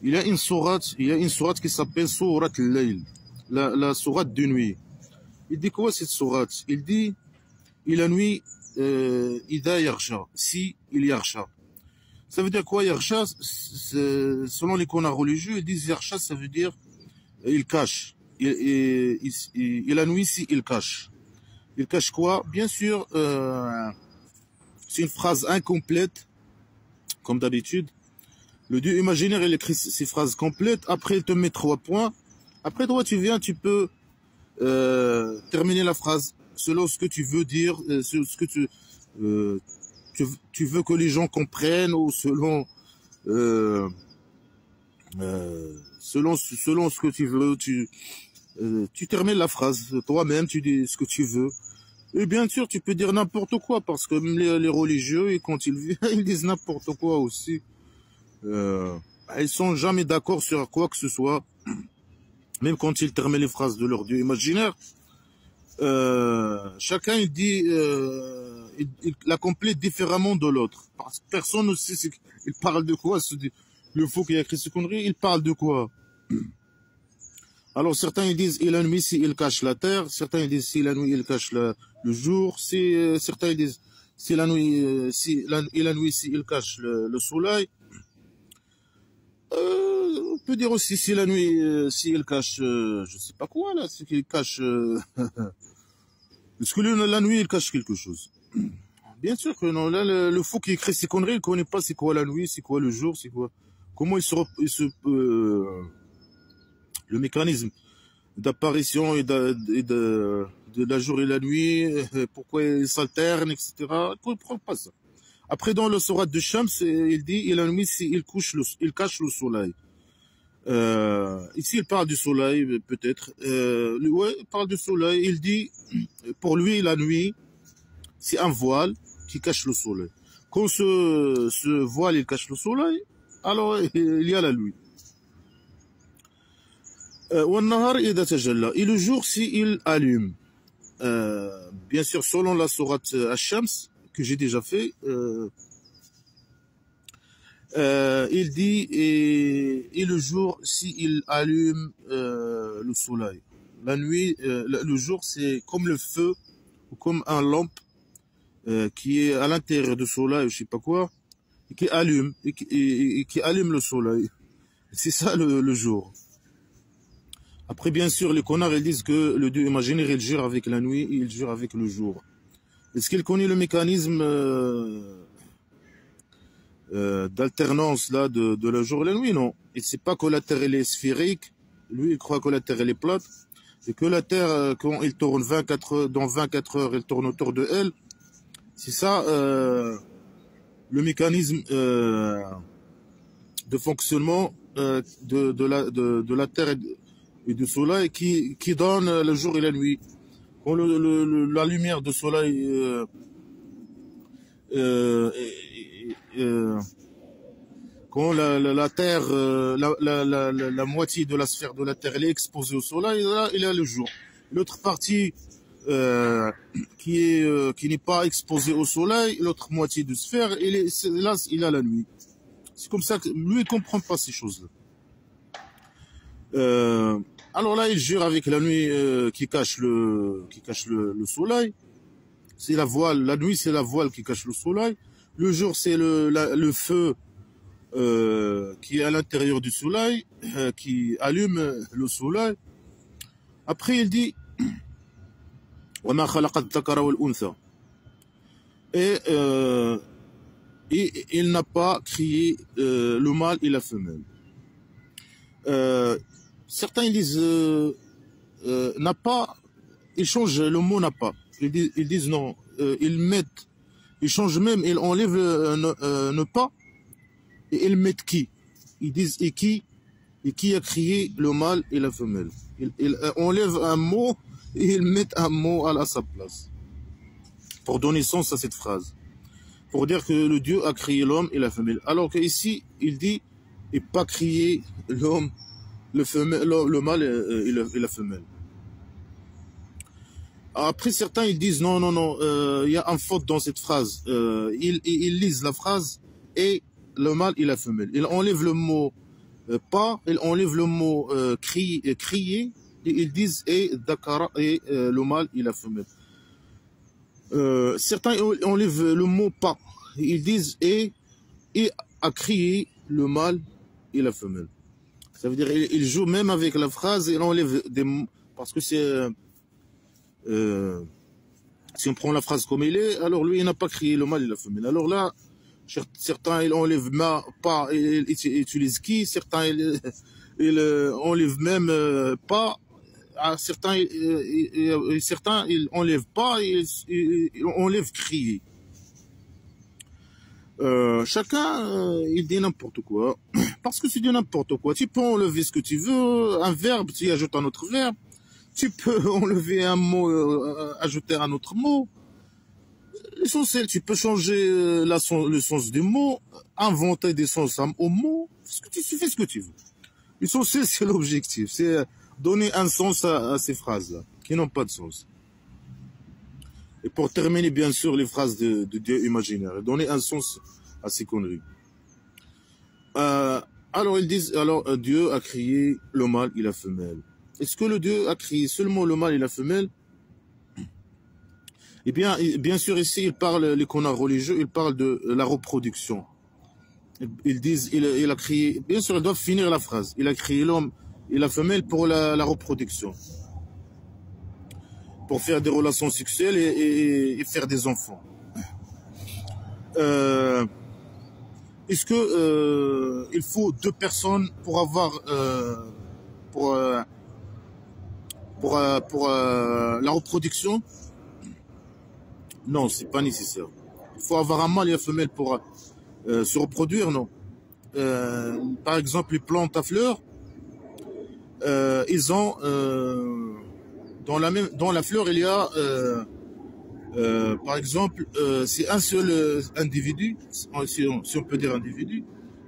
il y a une sourate qui s'appelle Sourate al-Layl, la sourate de nuit. Il dit quoi cette sourate? Il dit, il la nuit, Ida Yarsha, si il Yarsha. Ça veut dire quoi Yarsha? Selon les canons religieux, ils disent Yarsha, ça veut dire il cache. Il la nuit si il cache. Il cache quoi? Bien sûr, c'est une phrase incomplète, comme d'habitude. Le Dieu imaginaire, il écrit ces phrases complètes. Après, il te met 3 points. Après, toi, tu viens, tu peux terminer la phrase selon ce que tu veux dire, ce que tu veux que les gens comprennent, ou selon ce que tu veux. Tu termines la phrase. Toi-même, tu dis ce que tu veux. Et bien sûr, tu peux dire n'importe quoi, parce que même les religieux, et quand ils viennent, ils disent n'importe quoi aussi. Ils sont jamais d'accord sur quoi que ce soit. Même quand ils terminent les phrases de leur Dieu imaginaire, chacun il dit, il la complète différemment de l'autre. Parce que personne ne sait il parle de quoi. Le faux qui a écrit ce connerie, il parle de quoi? Alors certains ils disent, il la nuit si il cache la terre. Certains ils disent, si la nuit il cache le jour. Certains ils disent, si la nuit, si il cache le soleil. On peut dire aussi si la nuit, s'il cache, je sais pas quoi là, c'est qu'il cache. Est-ce que la nuit il cache quelque chose? Bien sûr que non. Là, le fou qui écrit ces conneries, il connaît pas c'est quoi la nuit, c'est quoi le jour, c'est quoi. Comment le mécanisme d'apparition et de la jour et la nuit, pourquoi ils s'alternent, etc. Il ne comprend pas ça. Après, dans le sourate de Shams, il dit, il la nuit, il cache le soleil. Ici, il parle du soleil, peut-être. Ouais, il parle du soleil. Il dit, pour lui, la nuit, c'est un voile qui cache le soleil. Quand ce voile, il cache le soleil, alors il y a la nuit. Et le jour, s'il allume. Bien sûr, selon la sourate Ash-Shams, que j'ai déjà fait, il dit, et le jour, s'il allume le soleil. La nuit, le jour, c'est comme le feu, ou comme un lampe qui est à l'intérieur du soleil, je sais pas quoi, et qui allume, et qui allume le soleil. C'est ça le jour. Après, bien sûr, les connards, ils disent que le Dieu imaginaire, il jure avec la nuit, il jure avec le jour. Est-ce qu'il connaît le mécanisme d'alternance là de la jour et la nuit? Non. Il ne sait pas que la Terre elle est sphérique. Lui, il croit que la Terre elle est plate. Et que la Terre, quand il tourne 24 heures, dans 24 heures, elle tourne autour de elle. C'est ça le mécanisme de fonctionnement de la Terre et du Soleil qui donne le jour et la nuit. Quand la lumière du Soleil quand la Terre, la moitié de la sphère de la Terre elle est exposée au Soleil, là, il y a le jour. L'autre partie qui n'est pas exposée au Soleil, l'autre moitié de sphère, là, il a la nuit. C'est comme ça que lui, il comprend pas ces choses-là. Alors là, il jure avec la nuit qui cache le soleil. C'est la voile. La nuit, c'est la voile qui cache le soleil. Le jour, c'est le feu qui est à l'intérieur du soleil, qui allume le soleil. Après, il dit وَمَا خَلَقَ الذَّكَرَ وَالْأُنْثَى. Et il n'a pas créé le mâle et la femelle. Certains ils disent n'a pas, ils changent le mot n'a pas. Ils disent non, ils changent même, ils enlèvent ne pas et ils mettent qui. Ils disent et qui a créé le mâle et la femelle. Ils enlèvent un mot et ils mettent un mot à sa place pour donner sens à cette phrase, pour dire que le Dieu a créé l'homme et la femelle. Alors qu'ici il dit et pas créé l'homme, le mâle et la femelle. Après, certains, ils disent, non, il y a un faute dans cette phrase. Ils lisent la phrase et le mâle et la femelle. Ils enlèvent le mot pas, ils enlèvent le mot crier, et ils disent et dakara, et le mâle et la femelle. Certains enlèvent le mot pas, et ils disent et à crier le mâle et la femelle. Ça veut dire ils jouent même avec la phrase, ils enlèvent des mots, parce que c'est si on prend la phrase comme il est, alors lui il n'a pas crié le mâle et la femelle. Alors là, certains ils enlèvent ma, pas, ils utilisent qui, certains ils enlèvent même pas, certains ils enlèvent pas, ils enlèvent crier. Chacun il dit n'importe quoi, parce que c'est du n'importe quoi. Tu peux enlever ce que tu veux, un verbe, tu y ajoutes un autre verbe, tu peux enlever un mot, ajouter un autre mot. L'essentiel, tu peux changer le sens du mot, inventer des sens au mot, tu fais ce que tu veux. L'essentiel, c'est l'objectif, c'est donner un sens à ces phrases-là, qui n'ont pas de sens. Et pour terminer, bien sûr, les phrases de Dieu imaginaire, donner un sens à ces conneries. Alors, ils disent, alors, Dieu a créé le mâle et la femelle. Est-ce que le Dieu a créé seulement le mâle et la femelle? Eh bien, bien sûr, ici, il parle, les connards religieux, ils parlent de la reproduction. Ils disent, il a créé, bien sûr, ils doivent finir la phrase. Il a créé l'homme et la femelle pour la reproduction. Pour faire des relations sexuelles et faire des enfants. Est-ce que il faut deux personnes pour avoir pour la reproduction? Non, c'est pas nécessaire. Il faut avoir un mâle et une femelle pour se reproduire, non. Par exemple, les plantes à fleurs, ils ont dans la fleur, il y a par exemple, c'est un seul individu, si on peut dire individu,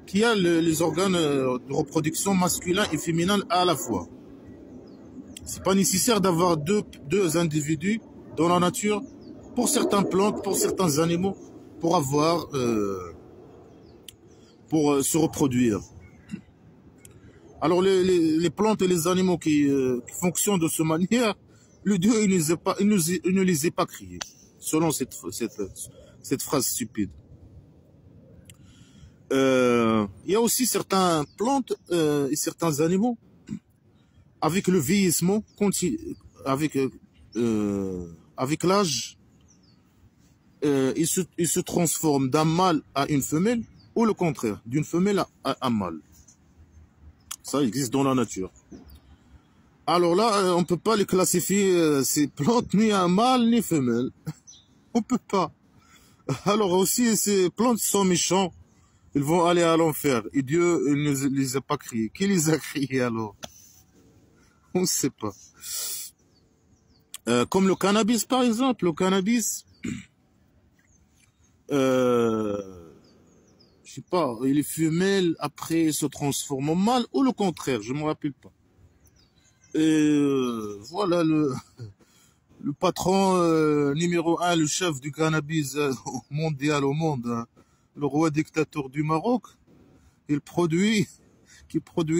qui a les organes de reproduction masculin et féminin à la fois. C'est pas nécessaire d'avoir deux individus dans la nature pour certaines plantes, pour certains animaux, pour avoir pour se reproduire. Alors les plantes et les animaux qui fonctionnent de cette manière, le Dieu il ne les a pas créés, selon cette phrase stupide. Il y a aussi certaines plantes et certains animaux, avec le vieillissement, avec l'âge, ils se transforment d'un mâle à une femelle, ou le contraire, d'une femelle à un mâle. Ça existe dans la nature. Alors là, on ne peut pas les classifier, ces plantes, ni un mâle, ni femelle. On ne peut pas. Alors aussi, ces plantes sont méchants. Ils vont aller à l'enfer. Et Dieu, il ne les a pas créés. Qui les a créés alors? On ne sait pas. Comme le cannabis, par exemple. Le cannabis, je sais pas, il est femelle, après il se transforme en mâle, ou le contraire, je ne me rappelle pas. Et voilà le patron numéro 1, le chef du cannabis mondial au monde, hein, le roi dictateur du Maroc, qui produit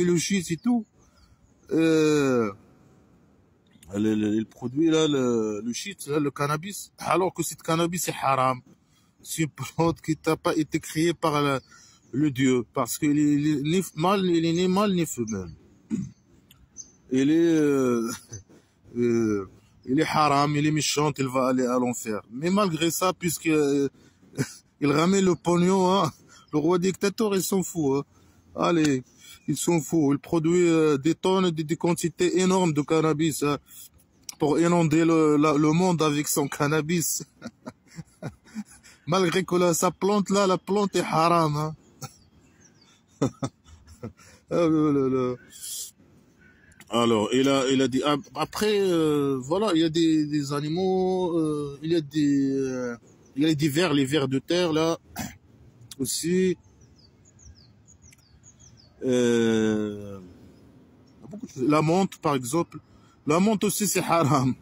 le shit et tout. Il produit là le shit, là, le cannabis, alors que cette cannabis est haram. C'est une plante qui n'a pas été créée par le Dieu, parce qu'il est ni mâle, il est ni mâle ni femelle. Il est haram, il est méchant, il va aller à l'enfer. Mais malgré ça, puisqu'il ramène le pognon, hein, le roi dictateur, il s'en fout. Hein. Allez, il s'en fout. Il produit des tonnes, des quantités énormes de cannabis hein, pour inonder le monde avec son cannabis. Malgré que sa plante, là, la plante est haram. Hein. Alors, il a dit, après, voilà, il y a des animaux, il y a des vers, les vers de terre, là, aussi. La menthe, par exemple. La menthe aussi, c'est haram.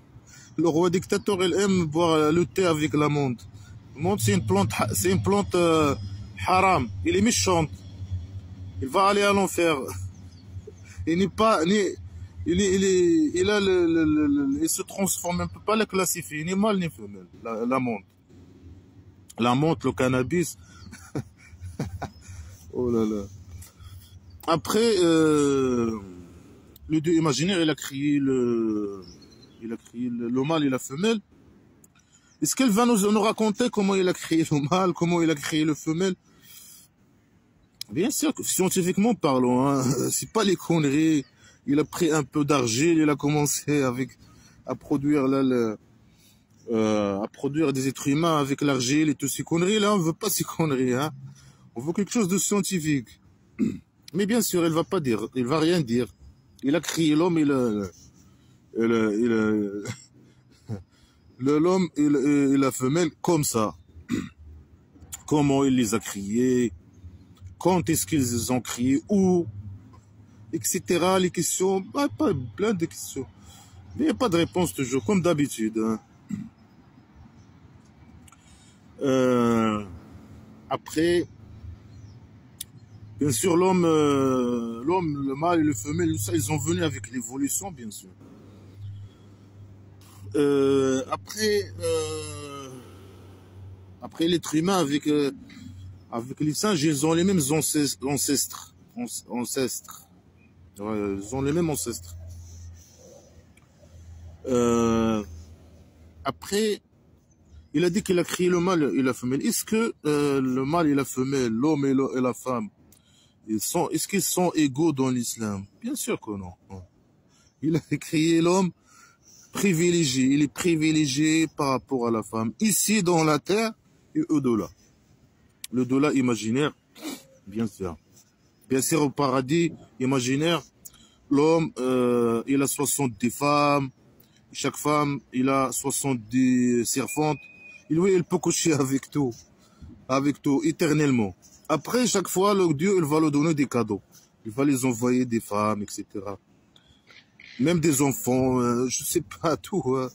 Le roi dictateur, il aime boire le thé avec la menthe. La menthe, c'est une plante haram. Elle est méchante. il va aller à l'enfer. Il n'est pas, il a il se transforme, on ne peut pas le classifier, ni mâle ni femelle, la menthe. La menthe, le cannabis, oh là là. Après, le dieu imaginaire, il a créé le mâle et la femelle. Est-ce qu'elle va nous raconter comment il a créé le mâle, comment il a créé le femelle? Bien sûr, scientifiquement parlant, hein, c'est pas les conneries. Il a pris un peu d'argile, il a commencé à produire à produire des êtres humains avec l'argile et toutes ces conneries. Là, on veut pas ces conneries, hein. On veut quelque chose de scientifique. Mais bien sûr, il va rien dire. Il a créé l'homme et l'homme et la femelle comme ça. Comment il les a créés, quand est-ce qu'ils les ont créés, où, etc. Les questions, pas plein de questions. Mais il n'y a pas de réponse toujours, comme d'habitude. Hein. Après, bien sûr, l'homme, le mâle et le femelle, ça, ils ont venu avec l'évolution, bien sûr. Après l'être humain avec les singes, ils ont les mêmes ancêtres. Ouais, ils ont les mêmes ancêtres. Après, il a dit qu'il a créé le mâle et la femelle. Est-ce que le mâle et la femelle, l'homme et la femme, est-ce qu'ils sont égaux dans l'islam? Bien sûr que non. Il a créé l'homme privilégié. Il est privilégié par rapport à la femme. Ici, dans la terre et au-delà. Le delà imaginaire, bien sûr. Bien sûr, au paradis imaginaire, l'homme, il a 70 femmes. Chaque femme, il a 70 servantes. Et lui, il peut coucher avec tout, éternellement. Après, chaque fois, le Dieu, il va lui donner des cadeaux. Il va les envoyer des femmes, etc. Même des enfants, je sais pas tout. Hein.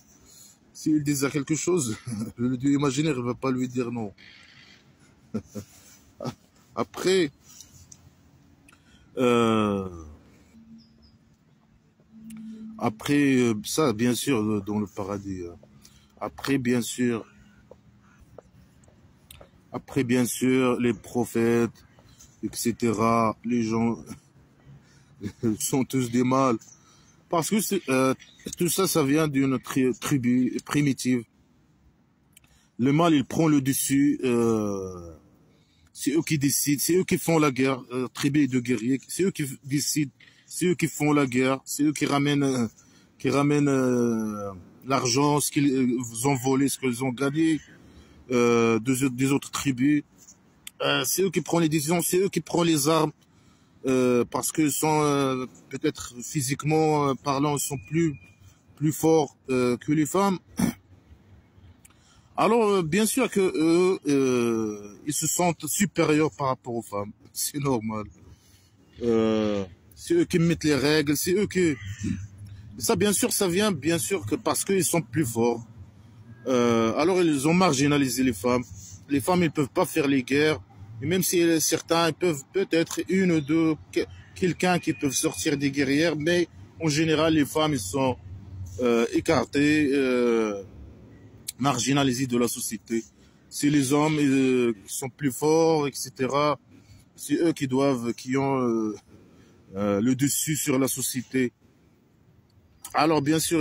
S'il désire quelque chose, le Dieu imaginaire, il va pas lui dire non. Après, ça, bien sûr, dans le paradis. Après, bien sûr, les prophètes, etc., les gens sont tous des mâles. Parce que tout ça, ça vient d'une tribu primitive. Le mâle, il prend le dessus. C'est eux qui décident, c'est eux qui font la guerre, tribu de guerriers. C'est eux qui décident, c'est eux qui font la guerre, c'est eux qui ramènent l'argent, ce qu'ils ont volé, ce qu'ils ont gagné des autres tribus. C'est eux qui prennent les décisions, c'est eux qui prennent les armes. Parce qu'ils sont peut-être physiquement parlant, ils sont plus forts que les femmes. Alors bien sûr que ils se sentent supérieurs par rapport aux femmes, c'est normal. C'est eux qui mettent les règles, c'est eux qui. Ça bien sûr, ça vient bien sûr que parce qu'ils sont plus forts. Alors ils ont marginalisé les femmes. Les femmes ils peuvent pas faire les guerres. Et même si certains peuvent peut-être une ou deux, quelqu'un qui peuvent sortir des guerrières, mais en général les femmes ils sont écartées, marginalisées de la société. C'est les hommes qui sont plus forts, etc. C'est eux qui ont le dessus sur la société. Alors bien sûr,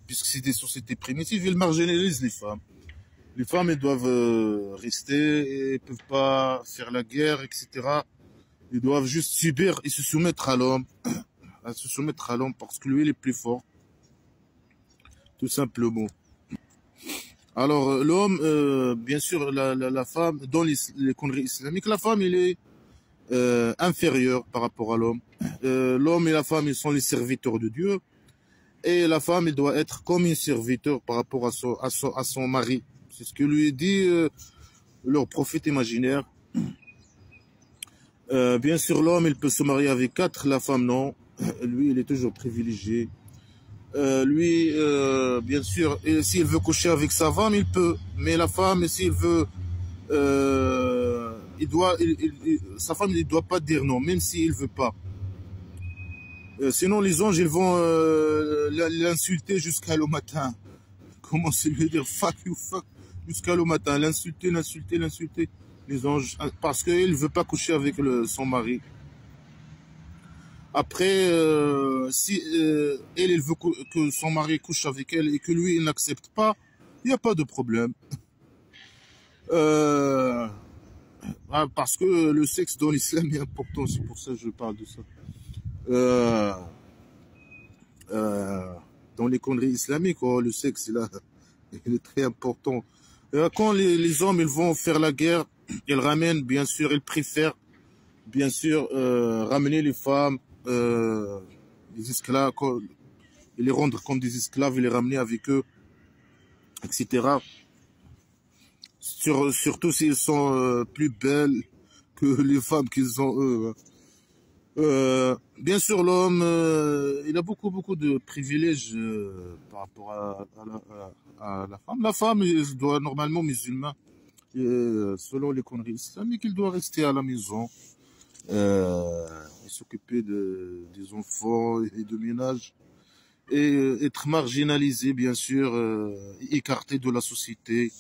puisque c'est des sociétés primitives, ils marginalisent les femmes. Les femmes, elles doivent rester, elles ne peuvent pas faire la guerre, etc. Ils doivent juste subir et se soumettre à l'homme. Se soumettre à l'homme parce que lui, il est plus fort. Tout simplement. Alors, l'homme, bien sûr, la femme, dans les conneries islamiques, la femme, il est inférieur par rapport à l'homme. L'homme et la femme, ils sont les serviteurs de Dieu. Et la femme, elle doit être comme une serviteur par rapport à son mari. C'est ce que lui dit leur prophète imaginaire. Bien sûr, l'homme, il peut se marier avec 4, la femme, non. Lui, il est toujours privilégié. Lui, bien sûr, s'il veut coucher avec sa femme, il peut. Mais la femme, s'il veut sa femme ne doit pas dire non, même s'il veut pas. Sinon, les anges, ils vont l'insulter jusqu'à le matin. Commencer à lui dire fuck you, fuck, jusqu'à le matin. L'insulter, l'insulter, l'insulter. Les anges, parce qu'il ne veut pas coucher avec son mari. Après, si elle veut que son mari couche avec elle et que lui, il n'accepte pas, il n'y a pas de problème. Parce que le sexe dans l'islam est important, c'est pour ça que je parle de ça. Dans les conneries islamiques, le sexe là, il est très important. Quand les hommes ils vont faire la guerre, ils ramènent, bien sûr, ils préfèrent, bien sûr, ramener les femmes, les esclaves, et les rendre comme des esclaves, et les ramener avec eux, etc. Surtout s'ils sont plus belles que les femmes qu'ils ont eux. Bien sûr, l'homme, il a beaucoup de privilèges par rapport à la femme. La femme, elle doit normalement musulman, selon les conneries islamiques, il doit rester à la maison et s'occuper des enfants et de ménage et être marginalisé, bien sûr, écarté de la société.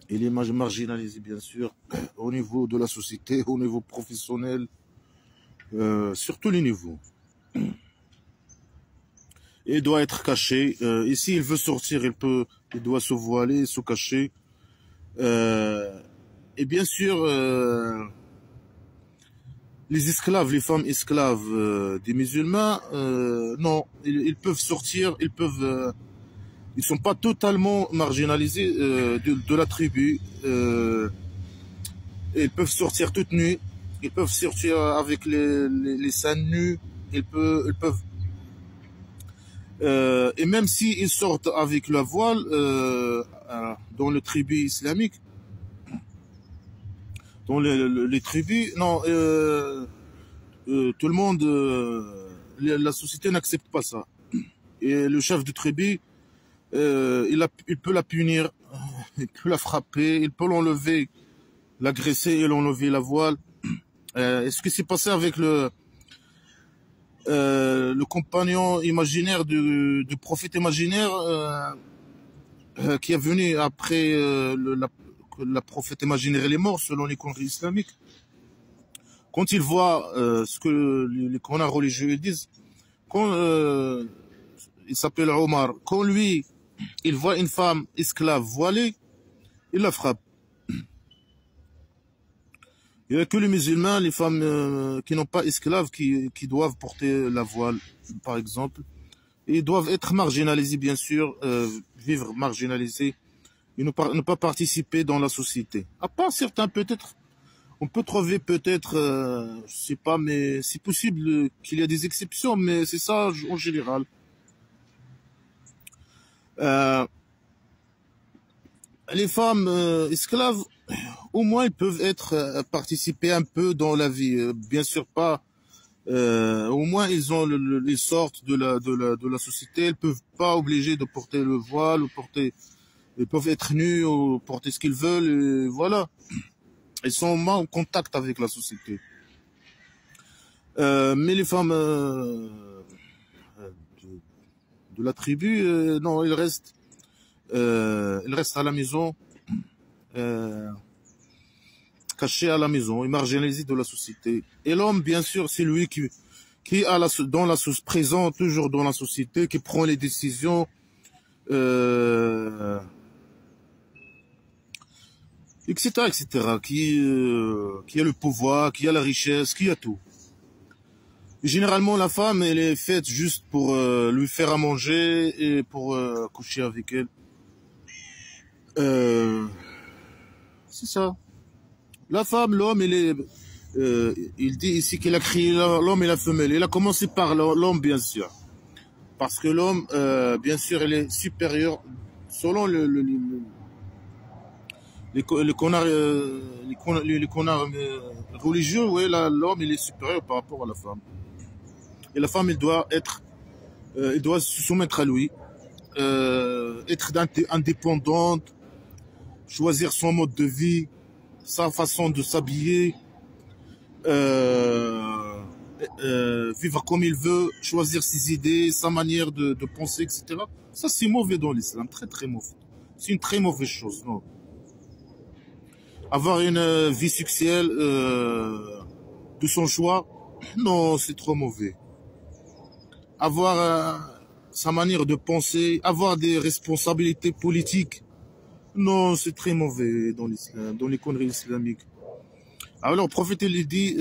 Il est marginalisé, bien sûr, au niveau de la société, au niveau professionnel, sur tous les niveaux. Il doit être caché. Et s'il veut sortir, il doit se voiler, se cacher. Et bien sûr, les esclaves, les femmes esclaves des musulmans, non, ils peuvent sortir, ils sont pas totalement marginalisés de la tribu. Ils peuvent sortir toute nuit. Ils peuvent sortir avec les seins nus. Ils peuvent. Et même s'ils sortent avec la voile dans le tribu islamique, dans les tribus, non, tout le monde, la société n'accepte pas ça. Et le chef de tribu, il peut la punir, il peut la frapper, il peut l'enlever, l'agresser et l'enlever la voile. Est-ce que c'est passé avec le compagnon imaginaire du prophète imaginaire qui est venu après que la prophète imaginaire est mort selon les conneries islamiques. Quand il voit ce que les connards religieux disent, quand il s'appelle Omar, quand lui il voit une femme esclave voilée, il la frappe. Il n'y a que les musulmans, les femmes qui n'ont pas esclaves, qui doivent porter la voile, par exemple. Et ils doivent être marginalisés, bien sûr, vivre marginalisés, et ne pas participer dans la société. À part certains, peut-être, on peut trouver peut-être, je sais pas, mais c'est possible qu'il y a des exceptions, mais c'est ça en général. Les femmes esclaves, au moins ils peuvent participer un peu dans la vie. Bien sûr pas. Au moins ils sortent de la société. Ils peuvent pas obliger de porter le voile ou ils peuvent être nus ou porter ce qu'ils veulent. Et voilà. Ils sont moins en contact avec la société. Mais les femmes de la tribu, non, ils restent à la maison, cachés à la maison, et marginalisés de la société. Et l'homme, bien sûr, c'est lui qui est présent toujours dans la société, qui prend les décisions, etc., etc., qui a le pouvoir, qui a la richesse, qui a tout. Et généralement, la femme, elle est faite juste pour lui faire à manger et pour coucher avec elle. C'est ça. La femme, l'homme, il dit ici qu'il a créé l'homme et la femelle. Il a commencé par l'homme, bien sûr. Parce que l'homme, bien sûr, il est supérieur, selon les connards religieux, oui, l'homme, il est supérieur par rapport à la femme. Et la femme, elle doit se soumettre à lui, être indépendante, choisir son mode de vie, sa façon de s'habiller, vivre comme il veut, choisir ses idées, sa manière de penser, etc. Ça, c'est mauvais dans l'islam, très très mauvais. C'est une très mauvaise chose, non. Avoir une vie sexuelle de son choix, non, c'est trop mauvais. Avoir sa manière de penser, avoir des responsabilités politiques, non, c'est très mauvais dans l'islam, dans les conneries islamiques. Alors, le prophète, il dit,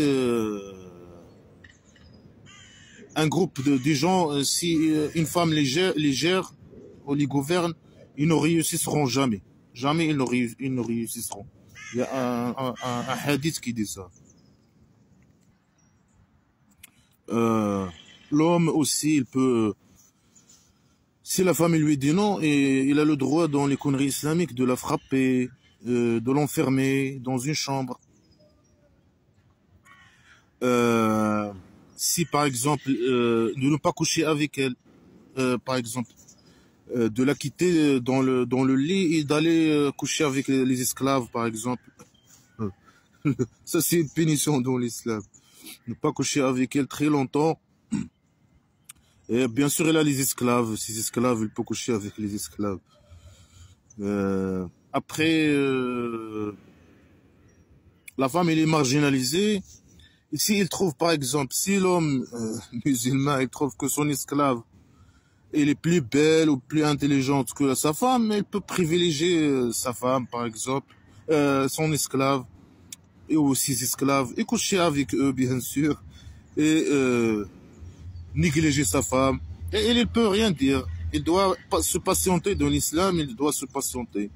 un groupe de gens, si une femme les gère ou les gouverne, ils ne réussiront jamais. Jamais ils ne réussiront. Il y a un hadith qui dit ça. L'homme aussi, il peut... Si la femme lui dit non, et il a le droit dans les conneries islamiques de la frapper, de l'enfermer dans une chambre. Si par exemple, de ne pas coucher avec elle, par exemple, de la quitter dans le lit et d'aller coucher avec les esclaves, par exemple. Ça, c'est une punition dans l'islam. Ne pas coucher avec elle très longtemps. Et bien sûr, elle a les esclaves. Ces esclaves, elle peut coucher avec les esclaves. Après, la femme, elle est marginalisée. Et s'il trouve, par exemple, si l'homme musulman, il trouve que son esclave, elle est plus belle ou plus intelligente que sa femme, elle peut privilégier sa femme, par exemple, son esclave, et aussi ses esclaves, et coucher avec eux, bien sûr, et négliger sa femme. Et il ne peut rien dire. Il doit se patienter dans l'islam, il doit se patienter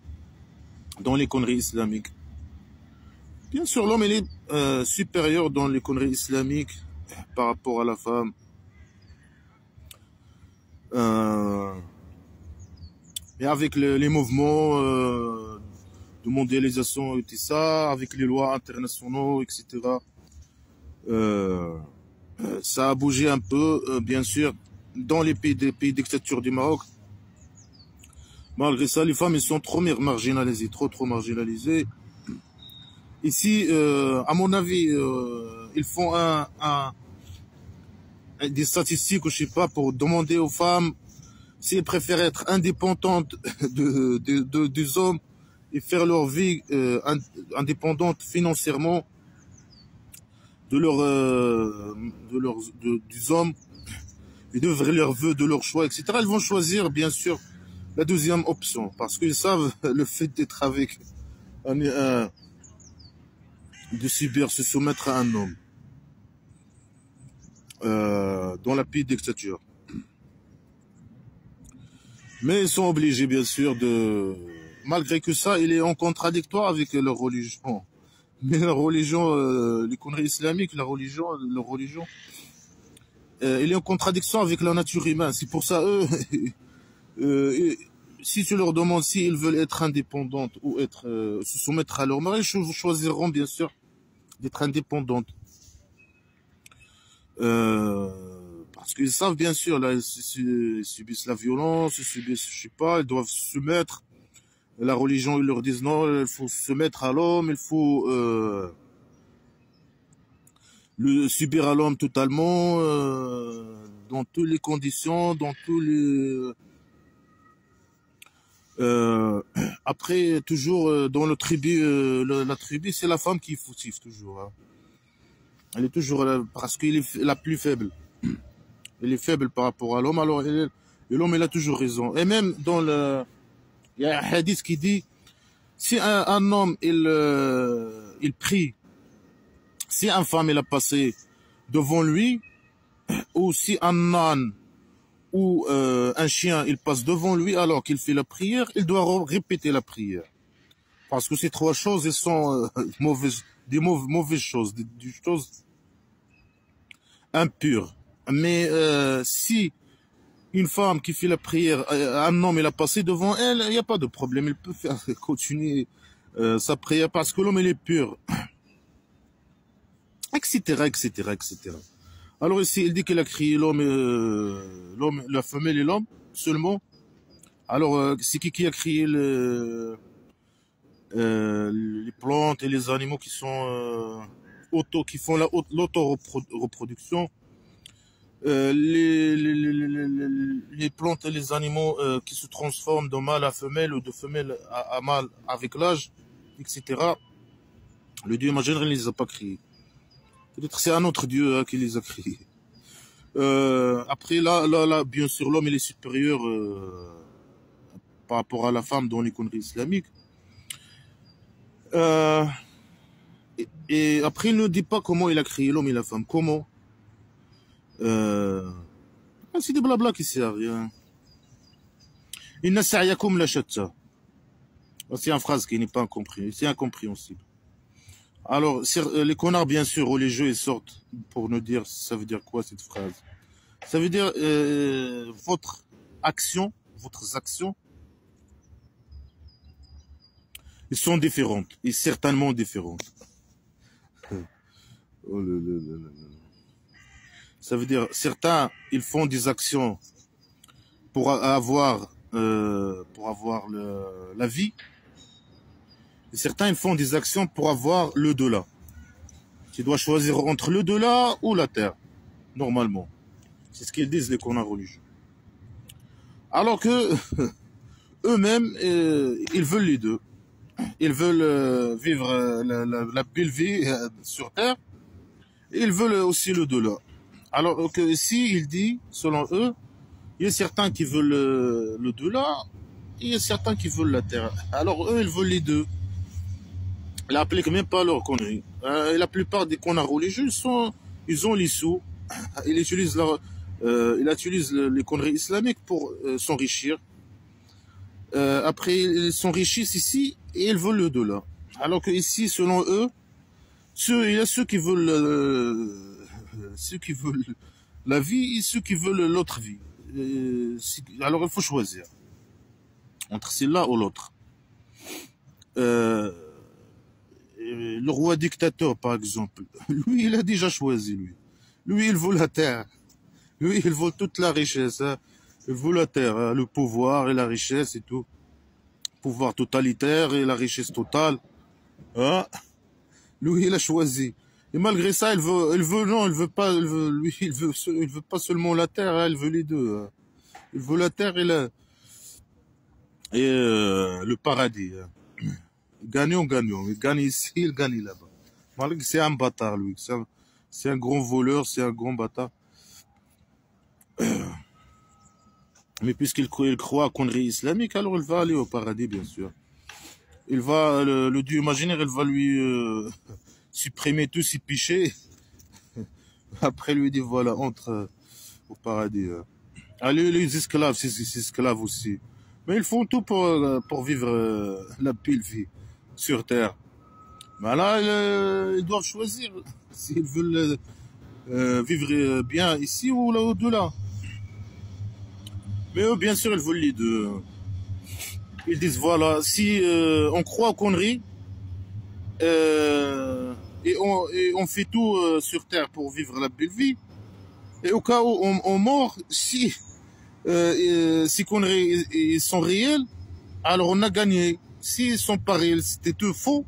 dans les conneries islamiques. Bien sûr, l'homme, il est supérieur dans les conneries islamiques par rapport à la femme. Et avec les mouvements de mondialisation et tout ça, avec les lois internationales, etc., ça a bougé un peu, bien sûr, dans les pays dictature du Maroc. Malgré ça, les femmes, elles sont trop marginalisées, trop marginalisées. Ici, à mon avis, ils font des statistiques, je sais pas, pour demander aux femmes s'ils préfèrent être indépendantes des hommes et faire leur vie indépendante financièrement des hommes et leur vœux, de leur choix, etc. Ils vont choisir, bien sûr, la deuxième option parce qu'ils savent le fait d'être avec de subir, se soumettre à un homme dans la pays dictature. Mais ils sont obligés, bien sûr, malgré que ça, il est en contradictoire avec leur religion. Mais la religion, les conneries islamiques, leur religion, il est en contradiction avec la nature humaine. C'est pour ça, eux, si tu leur demandes s'ils veulent être indépendantes ou se soumettre à leur mari, ils choisiront, bien sûr, d'être indépendantes. Parce qu'ils savent, bien sûr, là, ils subissent la violence, ils subissent, je sais pas, ils doivent se soumettre. La religion, ils leur disent non, il faut se mettre à l'homme, il faut le subir à l'homme totalement, dans toutes les conditions, dans tous les... après, toujours, dans le tribu, la tribu, c'est la femme qui est fautive, toujours. Hein. Elle est toujours là, parce qu'elle est la plus faible. Elle est faible par rapport à l'homme, alors l'homme, il a toujours raison. Et même dans le... Il y a un hadith qui dit, si un homme, il prie, si une femme, il a passé devant lui, ou si un âne ou un chien, il passe devant lui alors qu'il fait la prière, il doit répéter la prière. Parce que ces trois choses, elles sont mauvaises, mauvaises choses, des choses impures. Mais si une femme qui fait la prière, un homme, il a passé devant elle, il n'y a pas de problème, il peut faire continuer sa prière parce que l'homme, il est pur. Etc., etc., etc. Alors ici, il dit qu'il a crié l'homme, la femelle et l'homme seulement. Alors, c'est qui a crié les plantes et les animaux qui sont qui font l'auto-reproduction. Les plantes et les animaux qui se transforment de mâle à femelle ou de femelle à mâle avec l'âge, etc. Le Dieu imaginaire, il ne les a pas créés. Peut-être c'est un autre Dieu qui les a créés. Après, là, bien sûr, l'homme il est supérieur par rapport à la femme dans les conneries islamiques. Et après, il ne dit pas comment il a créé l'homme et la femme. Comment c'est des blabla qui servent à rien. Inna sa'yakum la shatta. C'est une phrase qui n'est pas incompréhensible. C'est incompréhensible. Alors, les connards, bien sûr, religieux, ils sortent pour nous dire, ça veut dire quoi cette phrase? Ça veut dire votre actions, ils sont différentes, et certainement différentes. Oh là là là là. Ça veut dire, certains, ils font des actions pour avoir la vie, et certains, ils font des actions pour avoir le delà. Tu dois choisir entre le delà ou la terre, normalement. C'est ce qu'ils disent, les connards religieux. Alors que eux-mêmes, ils veulent les deux. Ils veulent vivre la belle vie sur terre, et ils veulent aussi le delà. Alors que ici, il dit, selon eux, il y a certains qui veulent le delà, et il y a certains qui veulent la terre. Alors eux, ils veulent les deux. Ils n'appliquent même pas leurs conneries. Et la plupart des connards religieux, ils ont les sous. Ils utilisent les conneries islamiques pour s'enrichir. Après, ils s'enrichissent ici et ils veulent le delà. Alors que ici, selon eux, il y a ceux qui veulent la vie et ceux qui veulent l'autre vie. Alors il faut choisir entre celle-là ou l'autre. Le roi dictateur, par exemple, lui, il a déjà choisi, lui. Lui, il veut la terre. Lui, il veut toute la richesse. Hein. Il veut la terre, hein, le pouvoir et la richesse et tout. Pouvoir totalitaire et la richesse totale. Hein. Lui, il a choisi. Et malgré ça, il veut pas seulement la terre, hein, il veut les deux. Hein. Il veut la terre et le paradis. Hein. Gagnant. Il gagne ici, il gagne là-bas. Malgré que c'est un bâtard, lui. C'est un grand voleur, c'est un grand bâtard. Mais puisqu'il croit à conneries islamiques, alors il va aller au paradis, bien sûr. Le Dieu imaginaire, il va lui supprimer tous ses péchés. Après, lui dit, voilà, entre au paradis. Allez, les esclaves, c'est esclaves aussi. Mais ils font tout pour vivre la belle vie sur terre. Mais là, ils doivent choisir s'ils veulent vivre bien ici ou là au-delà. Mais eux, bien sûr, ils veulent les deux. Ils disent, voilà, si on croit aux conneries, et on fait tout sur terre pour vivre la belle vie, et au cas où on meurt, si ces conneries ils sont réelles, alors on a gagné. S'ils sont pas réels, c'était tout faux,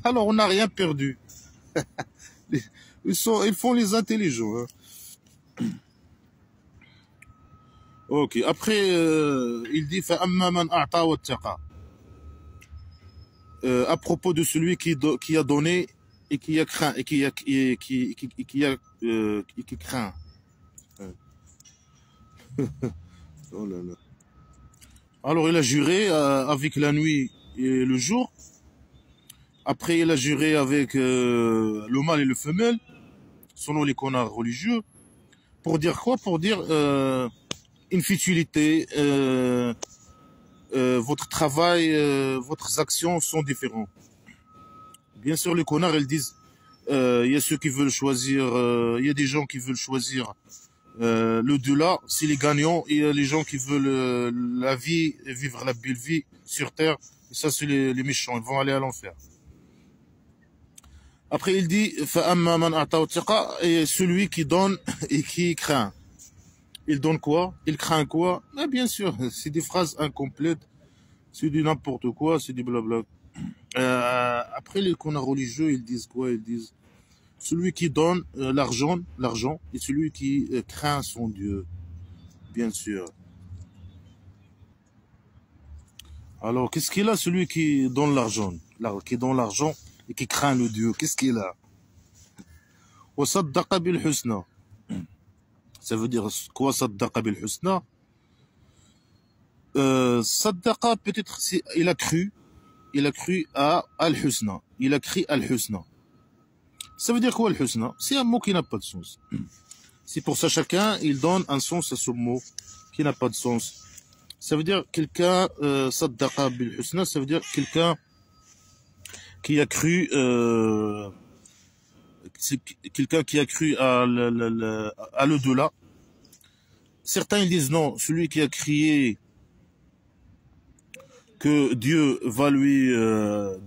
alors on n'a rien perdu. Ils font les intelligents. Hein. Ok, après, il dit à propos de celui qui a donné et qui a craint et qui craint. Oh là là. Alors il a juré avec la nuit et le jour. Après il a juré avec le mâle et le femelle, selon les connards religieux. Pour dire quoi? Pour dire une futilité. Votre travail, votre actions sont différents. Bien sûr, les connards, ils disent, il y a ceux qui veulent choisir, il y a des gens qui veulent choisir le delà, c'est les gagnants, et il y a les gens qui veulent la vie, et vivre la belle vie sur terre, et ça c'est les méchants, ils vont aller à l'enfer. Après il dit, et celui qui donne et qui craint. Il donne quoi? Il craint quoi? Mais bien sûr, c'est des phrases incomplètes, c'est du n'importe quoi, c'est du blabla. Après les canards religieux, ils disent quoi? Ils disent celui qui donne l'argent, et celui qui craint son Dieu, bien sûr. Alors, qu'est-ce qu'il a, celui qui donne l'argent, qui donne l'argent et qui craint le Dieu? Qu'est-ce qu'il a? وَصَدَّقَ بِالْحُسْنَى. Ça veut dire quoi, صَدَّقَ بِالْحُسْنَى? Saddaqa, peut-être, il a cru à Al-Husna. Il a cru Al-Husna. Ça veut dire quoi, Al-Husna? C'est un mot qui n'a pas de sens. C'est pour ça, chacun, il donne un sens à ce mot qui n'a pas de sens. Ça veut dire quelqu'un, Saddaqa bil-Husna, ça veut dire quelqu'un qui a cru, c'est quelqu'un qui a cru à l'au-delà. Certains, ils disent non, celui qui a crié que Dieu va lui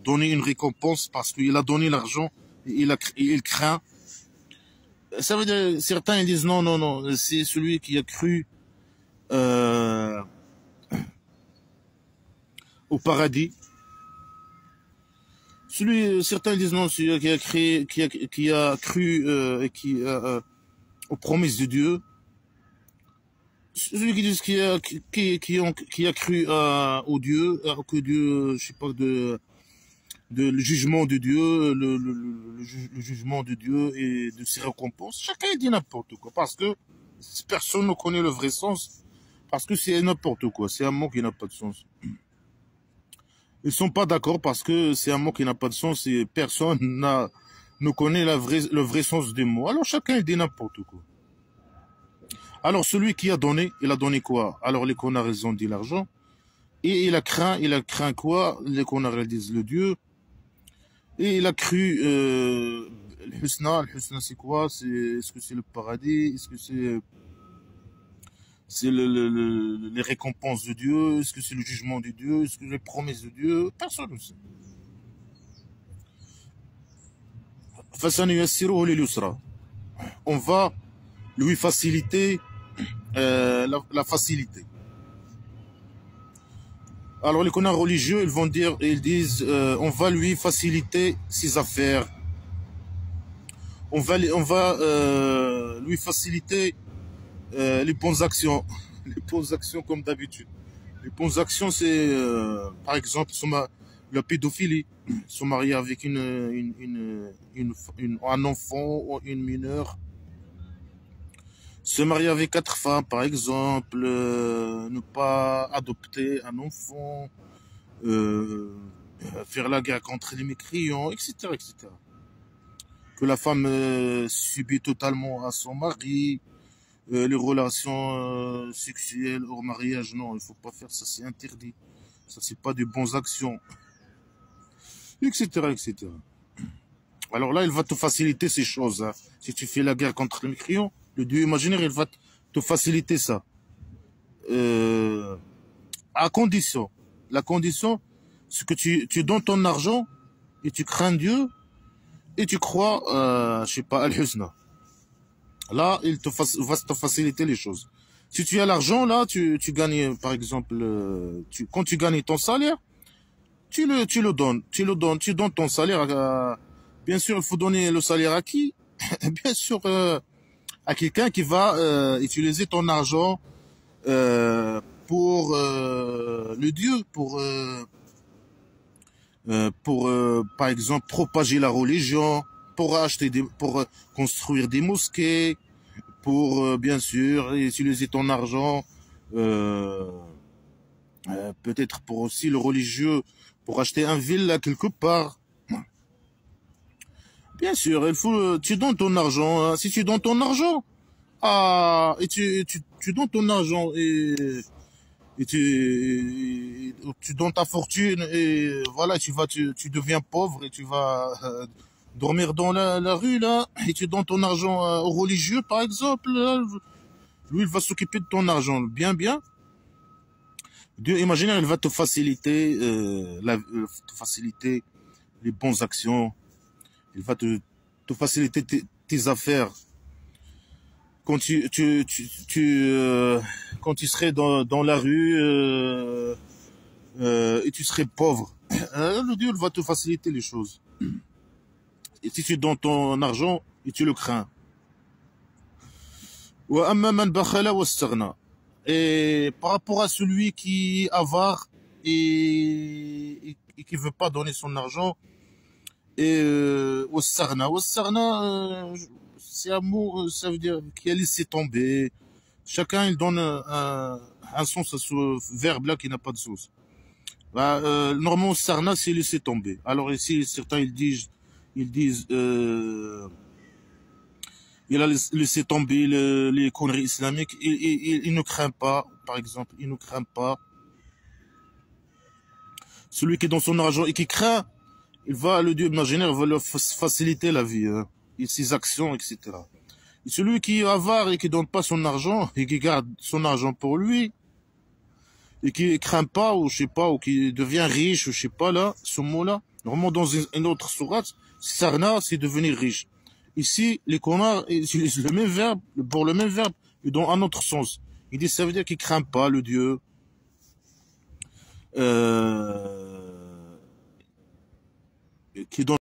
donner une récompense parce qu'il a donné l'argent, il craint. Ça veut dire, certains ils disent non, c'est celui qui a cru au paradis. Certains disent non, celui qui a cru aux promesses de Dieu. Celui qui dit qui a cru au Dieu, que Dieu, je sais pas, le jugement de Dieu, le jugement de Dieu et de ses récompenses. Chacun dit n'importe quoi, parce que personne ne connaît le vrai sens, parce que c'est n'importe quoi, c'est un mot qui n'a pas de sens. Ils sont pas d'accord parce que c'est un mot qui n'a pas de sens et personne ne connaît le vrai sens des mots. Alors chacun dit n'importe quoi. Alors celui qui a donné, il a donné quoi? Alors les connards, ils ont dit l'argent. Et il a craint quoi? Les connards, ils disent le Dieu. Et il a cru le Husna. Le Husna, c'est quoi? Est-ce que c'est le paradis? Est-ce que c'est les récompenses de Dieu? Est-ce que c'est le jugement de Dieu? Est-ce que les promesses de Dieu? Personne ne sait. On va lui faciliter la facilité. Alors les connards religieux, ils disent, on va lui faciliter ses affaires. On va lui faciliter les bonnes actions. Les bonnes actions comme d'habitude. Les bonnes actions, c'est par exemple la pédophilie. Se marier avec un enfant ou une mineure. Se marier avec 4 femmes, par exemple, ne pas adopter un enfant, faire la guerre contre les mécréants, etc., etc. Que la femme subit totalement à son mari, les relations sexuelles hors mariage, non, il faut pas faire ça, c'est interdit. Ça, c'est pas de bonnes actions, etc., etc. Alors là, il va te faciliter ces choses. Hein. Si tu fais la guerre contre les mécréants, le Dieu imaginaire, il va te faciliter ça. À condition. La condition, c'est que tu donnes ton argent et tu crains Dieu et tu crois, je sais pas, Al-Husna. Là, va te faciliter les choses. Si tu as l'argent, là, tu gagnes, par exemple, quand tu gagnes ton salaire, tu le donnes. Tu donnes ton salaire bien sûr, il faut donner le salaire à qui? Bien sûr, à quelqu'un qui va utiliser ton argent pour le Dieu, pour par exemple propager la religion, pour construire des mosquées, pour bien sûr utiliser ton argent peut-être pour aussi le religieux, pour acheter un villa quelque part. Bien sûr, tu donnes ton argent. Hein. Si tu donnes ton argent, et tu donnes ton argent et tu donnes ta fortune et voilà, tu deviens pauvre et tu vas dormir dans la rue là et tu donnes ton argent aux religieux par exemple. Là, lui, il va s'occuper de ton argent, bien. Dieu imaginaire, il va te faciliter te faciliter les bonnes actions. Il va te faciliter tes affaires. Quand quand tu serais dans la rue et tu serais pauvre, Le Dieu va te faciliter les choses. Et si tu donnes ton argent, et tu le crains. وأما من بخل واستغنى. Et par rapport à celui qui est avare et qui veut pas donner son argent, et واستغنى, c'est un mot, ça veut dire qui a laissé tomber. Chacun il donne un sens à ce verbe-là qui n'a pas de sens. Bah, normalement, sarna, c'est laisser tomber. Alors ici, certains ils disent, il a laissé tomber les conneries islamiques. Il ne craint pas, par exemple, il ne craint pas. Celui qui est dans son argent et qui craint, le Dieu imaginaire va leur faciliter la vie, hein, et ses actions, etc. Et celui qui est avare et qui donne pas son argent et qui garde son argent pour lui, et qui craint pas, ou je sais pas, ou qui devient riche, ou je sais pas là, ce mot-là, vraiment dans une autre sourate, sarna, c'est devenir riche. Ici, les connards utilisent le même verbe, pour le même verbe, et dans un autre sens. Il dit, ça veut dire qu'il craint pas le Dieu,